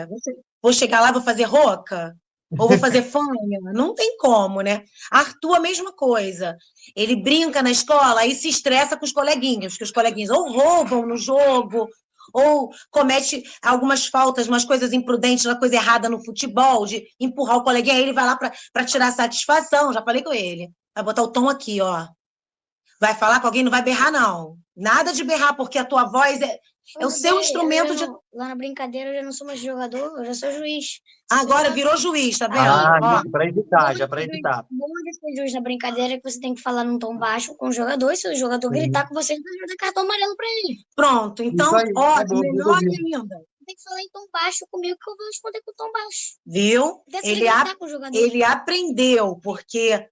Vou chegar lá, vou fazer roca? Ou vou fazer fanha? Não tem como, né? Arthur, a mesma coisa. Ele brinca na escola e se estressa com os coleguinhas, porque os coleguinhas ou roubam no jogo, ou comete algumas faltas, umas coisas imprudentes, uma coisa errada no futebol, de empurrar o coleguinha, aí ele vai lá para tirar satisfação. Já falei com ele. Vai botar o tom aqui, ó. Vai falar com alguém, não vai berrar, não. Nada de berrar, porque a tua voz É o seu instrumento de... Lá na brincadeira eu já não sou mais jogador, eu já sou juiz. Agora virou juiz, tá vendo? Ah, Ó, isso, para evitar, já para evitar. O bom de ser juiz na brincadeira é que você tem que falar num tom baixo com o jogador, e se o jogador gritar com você, você vai dar cartão amarelo pra ele. pronto, então, Isso aí, ó, acabou, melhor resolvi. ainda. Tem que falar em tom baixo comigo que eu vou responder com tom baixo. Viu? Até se ele gritar com o jogador. Ele aprendeu, porque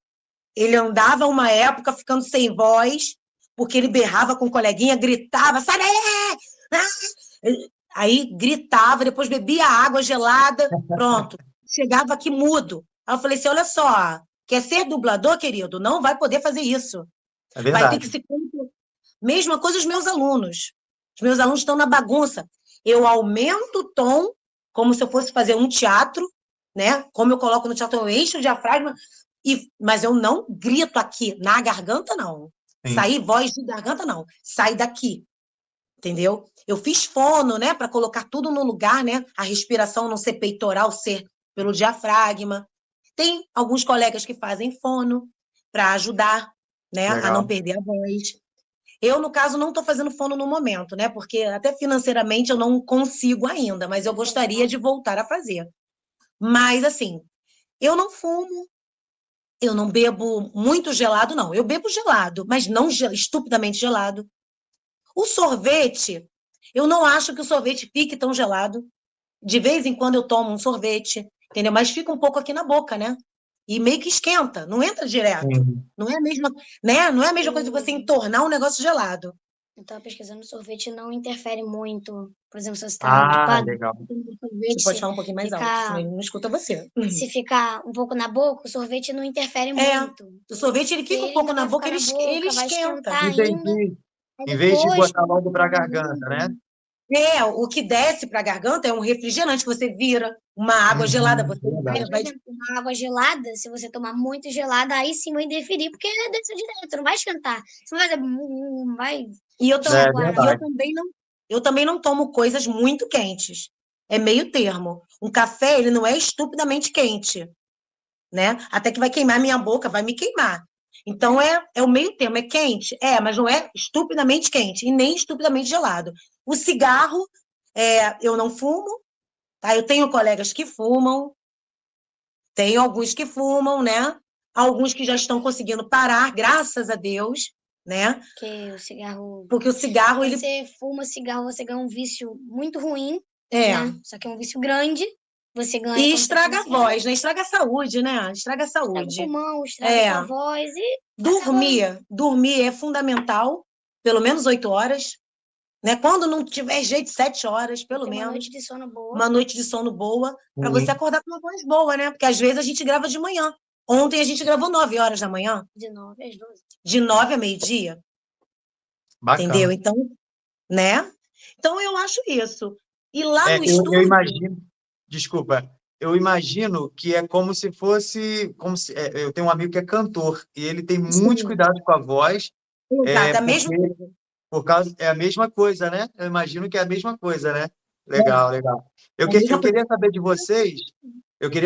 ele andava uma época ficando sem voz, porque ele berrava com o coleguinha, gritava, sai daí! Ah! Aí gritava, depois bebia água gelada, pronto. Chegava aqui mudo. Aí eu falei assim, olha só, quer ser dublador, querido? Não vai poder fazer isso. É Vai ter que verdade. se... Mesma coisa os meus alunos. Os meus alunos estão na bagunça. Eu aumento o tom, como se eu fosse fazer um teatro, né? Como eu coloco no teatro, eu encho o diafragma, mas eu não grito aqui, na garganta, não. Sim. Sair voz de garganta, não. Sai daqui. Entendeu? Eu fiz fono, né? Para colocar tudo no lugar, né? A respiração não ser peitoral, ser pelo diafragma. Tem alguns colegas que fazem fono para ajudar, né? A não Legal. perder a voz. Eu, no caso, não estou fazendo fono no momento, né? Porque até financeiramente eu não consigo ainda, mas eu gostaria de voltar a fazer. Mas, assim, eu não fumo, eu não bebo muito gelado, não. Eu bebo gelado, mas não estupidamente gelado. O sorvete, eu não acho que o sorvete fique tão gelado. De vez em quando eu tomo um sorvete, entendeu? Mas fica um pouco aqui na boca, né? E meio que esquenta, não entra direto. Sim. Não é a mesma, né? Não é a mesma coisa que você entornar um negócio gelado. Eu estava pesquisando, sorvete não interfere muito. Por exemplo, se você está gripado, Legal. Você pode falar um pouquinho mais alto, senão ele não escuta você. se ficar um pouco na boca, o sorvete não interfere muito. O sorvete, ele fica um Ele pouco ainda na vai boca, ficar ele, na boca, ele vai esquenta. esquentar ainda. Entendi. Aí Em vez de depois, botar logo para a garganta, né? O que desce para a garganta é um refrigerante que você vira, uma água gelada, você Verdade. por exemplo, uma água gelada, se você tomar muito gelada, aí sim vai interferir, porque desce direto, não vai esquentar. Você não vai fazer, vai E eu, É e verdade. eu também não tomo coisas muito quentes. É meio termo. Um café, ele não é estupidamente quente, né? Até que vai queimar minha boca, vai me queimar. Então, é o meio termo. É quente? É, mas não é estupidamente quente e nem estupidamente gelado. O cigarro, eu não fumo, tá? Eu tenho colegas que fumam, tenho alguns que fumam, né? Alguns que já estão conseguindo parar, graças a Deus, né? Porque o cigarro. Porque o cigarro, Quando ele... você fuma cigarro, você ganha um vício muito ruim, É. né? Só que é um vício grande. Você ganha. E quando você estraga a fuma cigarro, voz, né? Estraga a saúde, né? Estraga a estraga o saúde. pulmão, estraga a tua voz e Dormir é fundamental, pelo menos 8 horas, né? Quando não tiver jeito, 7 horas, pelo ter uma menos. noite de sono boa. Uma noite de sono boa, para Sim. você acordar com uma voz boa, né? Porque às vezes a gente grava de manhã. Ontem a gente gravou 9 horas da manhã, De 9 às 12. de 9 a meio-dia, Bacana. entendeu? Então, né? Então eu acho isso. E lá no Eu estúdio... imagino, desculpa, eu imagino que é como se fosse, eu tenho um amigo que é cantor e ele tem muitos Sim, cuidados com a voz, exato, a mesma porque coisa. é a mesma coisa, né? Eu imagino que é a mesma coisa, né? Legal, legal. É a mesma Eu coisa. queria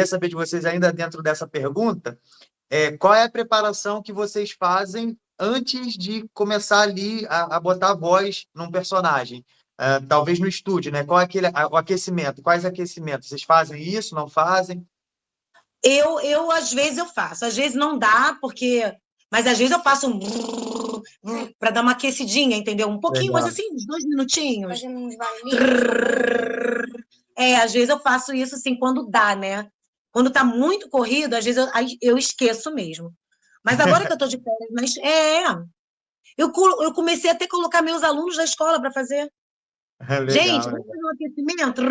saber de vocês, ainda dentro dessa pergunta, qual é a preparação que vocês fazem antes de começar ali a botar a voz num personagem? Talvez no estúdio, né? Qual é o aquecimento? Quais aquecimentos? Vocês fazem isso, não fazem? Eu às vezes eu faço, às vezes não dá, porque... Mas às vezes eu faço um... para dar uma aquecidinha, entendeu? Um pouquinho, mas Legal. assim, uns 2 minutinhos. Fazendo uns barulhinhos. Às vezes eu faço isso assim quando dá, né? Quando tá muito corrido, às vezes eu esqueço mesmo. Mas agora que eu tô de férias, eu comecei até a colocar meus alunos da escola para fazer. Gente, Legal, vamos legal. fazer um aquecimento?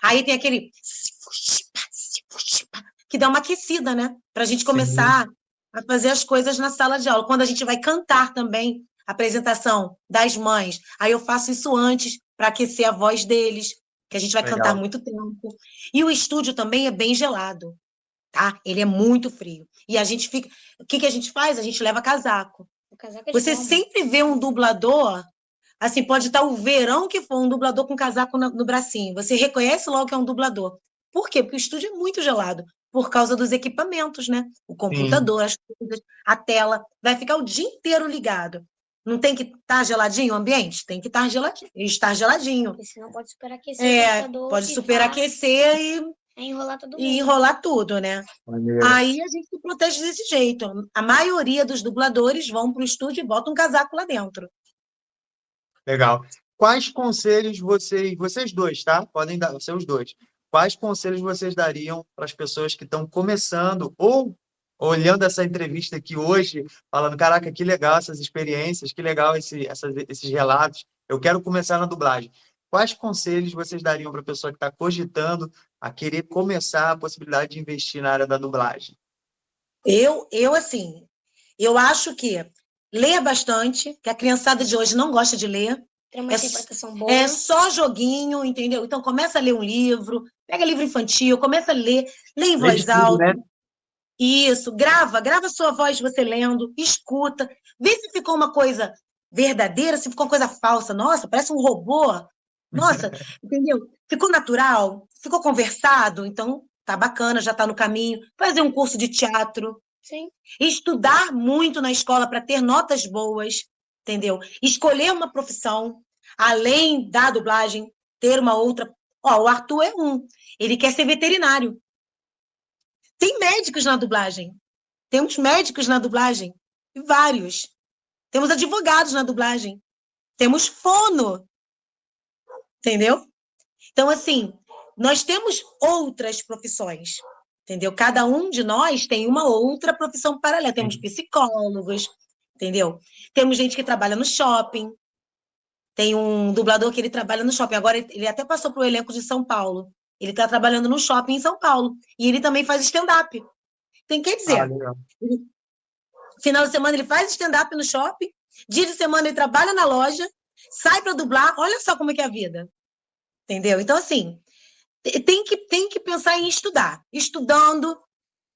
Aí tem aquele que dá uma aquecida, né? Para a gente Sim, começar a fazer as coisas na sala de aula. Quando a gente vai cantar também a apresentação das mães, aí eu faço isso antes para aquecer a voz deles, que a gente vai cantar legal. muito tempo. E o estúdio também é bem gelado, tá? Ele é muito frio. E a gente fica... O que a gente faz? A gente leva casaco. O casaco é de Você bomba. sempre vê um dublador, assim, pode estar o verão que for, um dublador com casaco no bracinho. Você reconhece logo que é um dublador. Por quê? Porque o estúdio é muito gelado, por causa dos equipamentos, né? O Sim, computador, as coisas, a tela, vai ficar o dia inteiro ligado. Não tem que estar geladinho o ambiente? Tem que estar geladinho. Porque senão pode superaquecer o computador. Pode pifar, superaquecer enrolar todo mundo. e enrolar tudo, né? Maneiro. Aí a gente se protege desse jeito. A maioria dos dubladores vão para o estúdio e botam um casaco lá dentro. Legal. Quais conselhos vocês dois, tá? Podem dar, vocês dois. Quais conselhos vocês dariam para as pessoas que estão começando ou olhando essa entrevista aqui hoje, falando, caraca, que legal essas experiências, que legal esses relatos, eu quero começar na dublagem. Quais conselhos vocês dariam para a pessoa que está cogitando a querer começar a possibilidade de investir na área da dublagem? Assim, eu acho que ler bastante, que a criançada de hoje não gosta de ler. Tem uma interpretação boa. É só joguinho, entendeu? Então começa a ler um livro, pega livro infantil, começa a ler em voz alta. Né? Isso, grava sua voz você lendo, escuta, vê se ficou uma coisa verdadeira, se ficou uma coisa falsa. Nossa, parece um robô. Nossa, entendeu? Ficou natural, ficou conversado, então tá bacana, já tá no caminho. Fazer um curso de teatro. Sim. Estudar muito na escola para ter notas boas, entendeu? Escolher uma profissão, além da dublagem, ter uma outra. O Arthur é ele quer ser veterinário. Tem médicos na dublagem. Temos médicos na dublagem, vários. Temos advogados na dublagem. Temos fono. Entendeu? Então, assim, nós temos outras profissões. Entendeu? Cada um de nós tem uma outra profissão paralela. Temos psicólogos, entendeu? Temos gente que trabalha no shopping. Tem um dublador que ele trabalha no shopping. Agora, ele até passou para o elenco de São Paulo. Ele está trabalhando no shopping em São Paulo. E ele também faz stand-up. Então, quer dizer, final de semana ele faz stand-up no shopping, dia de semana ele trabalha na loja, sai para dublar. Olha só como é que é a vida. Entendeu? Então, assim, tem que pensar em estudar. Estudando,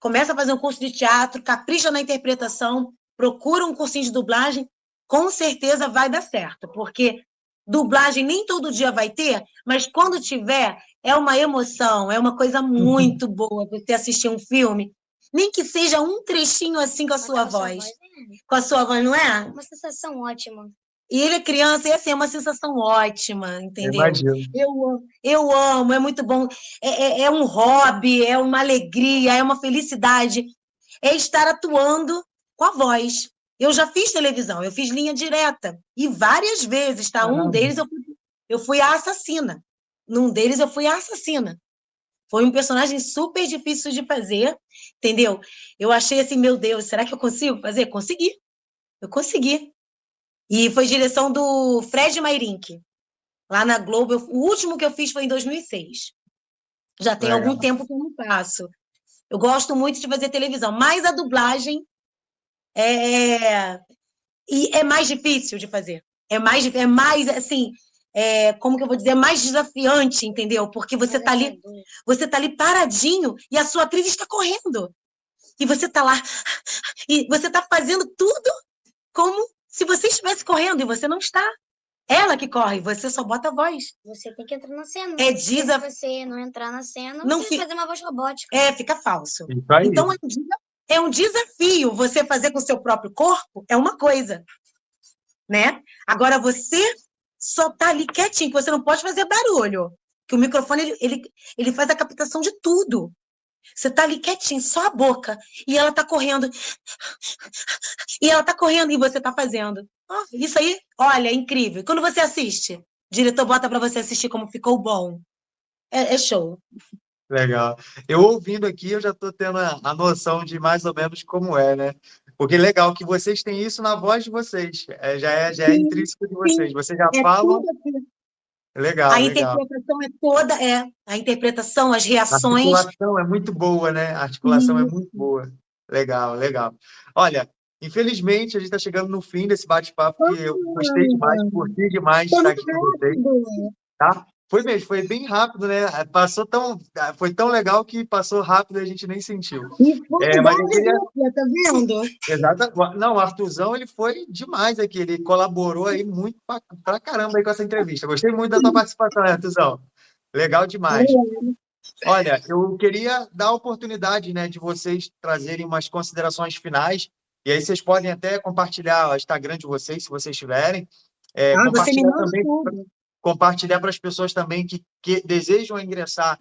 começa a fazer um curso de teatro, capricha na interpretação, procura um cursinho de dublagem, com certeza vai dar certo, porque dublagem nem todo dia vai ter, mas quando tiver, é uma emoção, é uma coisa muito boa você assistir um filme, nem que seja um trechinho assim com a sua voz. Com a sua voz, não é? Uma sensação ótima. E ele é criança, e assim, é uma sensação ótima, entendeu? Imagino. Eu amo, é muito bom. É um hobby, é uma alegria, é uma felicidade. É estar atuando com a voz. Eu já fiz televisão, eu fiz linha direta. E várias vezes, tá? Um deles eu fui a assassina. Num deles eu fui a assassina. Foi um personagem super difícil de fazer, entendeu? Eu achei assim, meu Deus, será que eu consigo fazer? Consegui. Eu consegui. E foi direção do Fred Mairink, lá na Globo. O último que eu fiz foi em 2006. Já tem algum tempo que eu não faço. Eu gosto muito de fazer televisão, mas a dublagem é mais difícil de fazer. É mais assim, como que eu vou dizer? É mais desafiante, entendeu? Porque você está ali paradinho e a sua atriz está correndo. E você está lá, e você está fazendo tudo como se você estivesse correndo e você não está. Ela que corre, você só bota a voz. Você tem que entrar na cena. Se você não entrar na cena, não você vai fazer uma voz robótica. Fica falso. Então, é um desafio você fazer com o seu próprio corpo, é uma coisa, né? Agora, você só tá ali quietinho, que você não pode fazer barulho, que o microfone, ele faz a captação de tudo. Você tá ali quietinho, só a boca, e ela tá correndo, e você tá fazendo. Isso aí, olha, é incrível. Quando você assiste, o diretor bota para você assistir como ficou bom. É show. Legal. Eu ouvindo aqui, eu já estou tendo a noção de mais ou menos como é, né? Porque legal que vocês têm isso na voz de vocês. Já é intrínseco de vocês. Vocês já falam. Legal, a interpretação é toda, a interpretação, as reações. A articulação é muito boa, né? A articulação é muito boa. Legal, legal. Olha, infelizmente, a gente está chegando no fim desse bate-papo, porque eu gostei demais, curti demais estar aqui com vocês. Tá? Foi mesmo, foi bem rápido, né? Foi tão legal que passou rápido e a gente nem sentiu. Mas eu queria... Tá vendo? Exato. Não, o Arthurzão, ele foi demais aqui, ele colaborou aí muito pra caramba aí com essa entrevista. Gostei muito da tua participação, né, Arthurzão? Legal demais. Olha, eu queria dar a oportunidade, né, de vocês trazerem umas considerações finais E aí vocês podem até compartilhar o Instagram de vocês, se vocês tiverem. Você me Compartilhar manda também, tudo. compartilhar para as pessoas também que desejam ingressar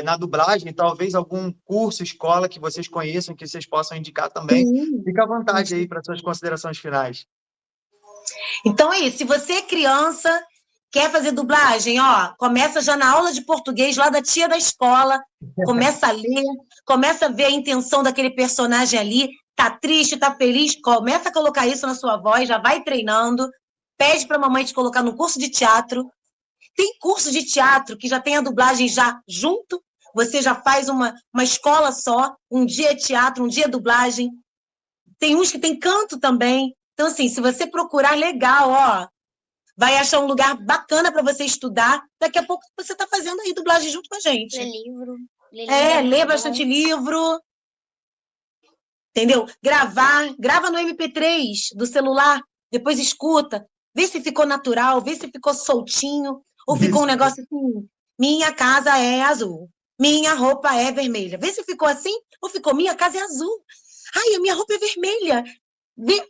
na dublagem, talvez algum curso, escola que vocês conheçam, que vocês possam indicar também. Sim. Fica à vontade aí para suas considerações finais. Então é isso. Se você é criança, quer fazer dublagem, ó, começa já na aula de português lá da tia da escola, começa a ler, começa a ver a intenção daquele personagem ali, tá triste, tá feliz, começa a colocar isso na sua voz, já vai treinando, pede para a mamãe te colocar no curso de teatro. Tem curso de teatro que já tem a dublagem já junto, você já faz uma escola só, um dia é teatro, um dia é dublagem. Tem uns que tem canto também. Então, assim, se você procurar, legal, ó, vai achar um lugar bacana para você estudar. Daqui a pouco você está fazendo aí dublagem junto com a gente. Lê livro. Lê bastante livro. Entendeu? Grava no MP3 do celular, depois escuta, vê se ficou natural, vê se ficou soltinho, ou ficou um negócio assim, minha casa é azul, minha roupa é vermelha. Vê se ficou assim, ou ficou, minha casa é azul. Ai, a minha roupa é vermelha.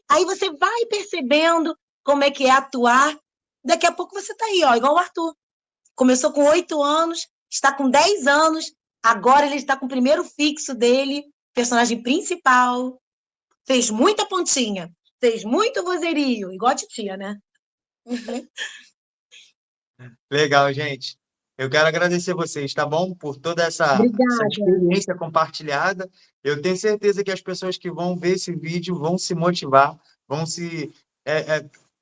Aí você vai percebendo como é que é atuar. Daqui a pouco você tá aí, ó, igual o Arthur. Começou com 8 anos, está com 10 anos, agora ele está com o primeiro fixo dele, personagem principal, fez muita pontinha, fez muito vozerio, igual a titia, né? Legal, gente. Eu quero agradecer vocês, tá bom? Por toda essa experiência compartilhada. Eu tenho certeza que as pessoas que vão ver esse vídeo vão se motivar, vão se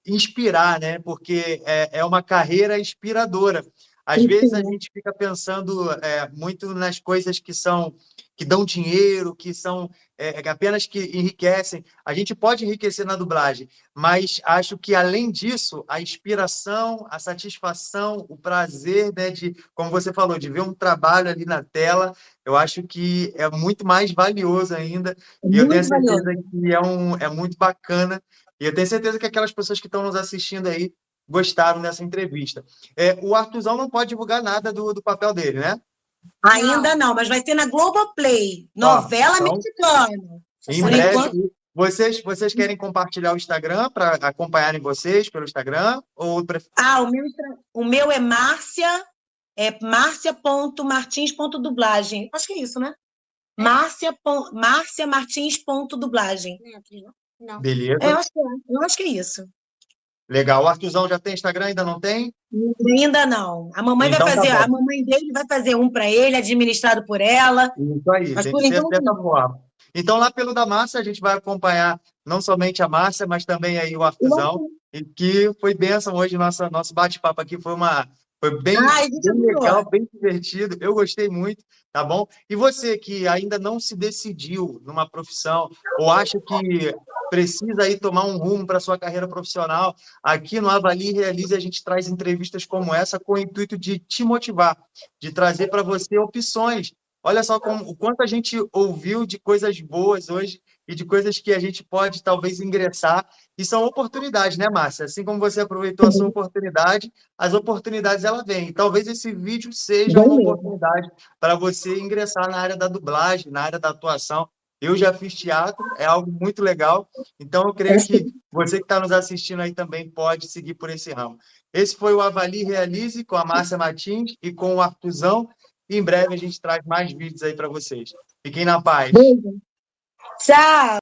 inspirar, né? Porque é uma carreira inspiradora. Às vezes a gente fica pensando muito nas coisas que dão dinheiro, que são apenas que enriquecem. A gente pode enriquecer na dublagem, mas acho que, além disso, a inspiração, a satisfação, o prazer, né, de, como você falou, de ver um trabalho ali na tela, eu acho que é muito mais valioso ainda. E eu tenho certeza que é muito bacana. E eu tenho certeza que aquelas pessoas que estão nos assistindo aí gostaram dessa entrevista. O Arthurzão não pode divulgar nada do papel dele, né? Ainda não, mas vai ter na Globoplay, novela então, mexicana. Em breve, vocês querem compartilhar o Instagram para acompanharem vocês pelo Instagram? O meu é Márcia.martins.dublagem. Acho que é isso, né? Márcia.martins.dublagem. Não. Beleza. Eu acho que é isso. Legal. O Arthurzão já tem Instagram? Ainda não tem? Ainda não. A mamãe Então, vai fazer, a mamãe dele vai fazer um para ele, administrado por ela. Isso aí, Mas tem por que ser enquanto dessa não. forma. Então, lá pelo da Márcia, a gente vai acompanhar não somente a Márcia, mas também aí o Arthurzão, e que foi bênção hoje, nosso bate-papo aqui foi bem legal, bem divertido, eu gostei muito, tá bom? E você que ainda não se decidiu numa profissão, ou acha que precisa aí tomar um rumo para sua carreira profissional, aqui no Avalie e Realize a gente traz entrevistas como essa com o intuito de te motivar, de trazer para você opções. Olha só o quanto a gente ouviu de coisas boas hoje e de coisas que a gente pode, talvez, ingressar. E são oportunidades, né, Márcia? Assim como você aproveitou a sua oportunidade, as oportunidades, ela vêm. Talvez esse vídeo seja uma oportunidade para você ingressar na área da dublagem, na área da atuação. Eu já fiz teatro, é algo muito legal. Então, eu creio que você que está nos assistindo aí também pode seguir por esse ramo. Esse foi o Avalie e Realize com a Márcia Martins e com o Arthurzão. E em breve a gente traz mais vídeos aí para vocês. Fiquem na paz. Tchau!